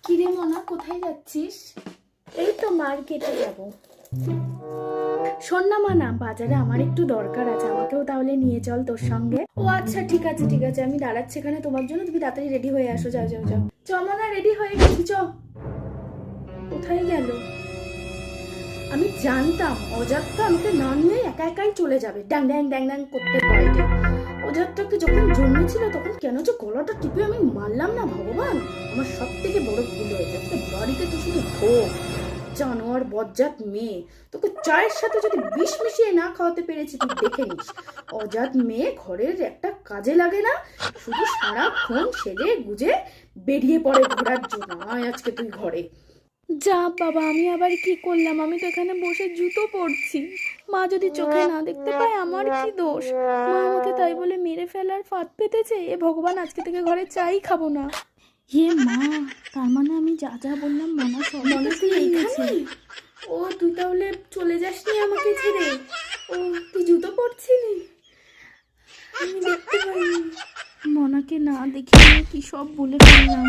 কিরে মনা, কোথায় যাচ্ছিস? এই তো মার্কেটে যাব। শোন না মানা, বাজারে আমার একটু দরকার আছে, আমাকেও তাহলে নিয়ে চল তোর সঙ্গে। ও আচ্ছা, ঠিক আছে ঠিক আছে, আমি দাঁড়াচ্ছি এখানে তোমার জন্য, তুমি তাড়াতাড়ি রেডি হয়ে আসো। যাও যাও যাও, চ মানা, রেডি হয়ে গেছি, চ। কোথায় গেল? আমি জানতাম অজাত্তা আমাকে না নিয়ে একা একাই চলে যাবে, ড্যাং ড্যাং ড্যাং ড্যাং করতে পারে। অজাত্তাকে যখন জন্মেছিল তখন কেন যে গলাটা টিপে আমি মারলাম না, ভগবান আমার সব থেকে বড় ভুল হয়েছে। আজকে বাড়িতে তো শুধু ঢোক, জানোয়ার বজ্জাত মেয়ে, তোকে চায়ের সাথে যদি বিষ মিশিয়ে না খাওয়াতে পেরেছি তুই দেখে নিস। অজাত মেয়ে ঘরের একটা কাজে লাগে না, শুধু সারাক্ষণ সেজে গুজে বেরিয়ে পড়ে ঘোরার জন্য। আয় আজকে তুই ঘরে যা। বাবা, আমি আবার কি করলাম? আমি তো এখানে বসে জুতো পরছি, মা যদি চোখে না দেখতে পায় আমার কি দোষ? মা আমাকে তাই বলে মেরে ফেলার ফাঁদ পেতেছে। এ ভগবান, আজকে থেকে ঘরে চাই খাবো না। হে মা, তার মানে আমি যা যা বললাম মনা সব মনে তুই এইখানে? ও তুই তাহলে চলে যাসনি আমাকে ছেড়ে? ও তুই জুতো পরছিলি, আমি দেখতে পাইনি। মনাকে না দেখে আমি কি সব বলে ফেললাম।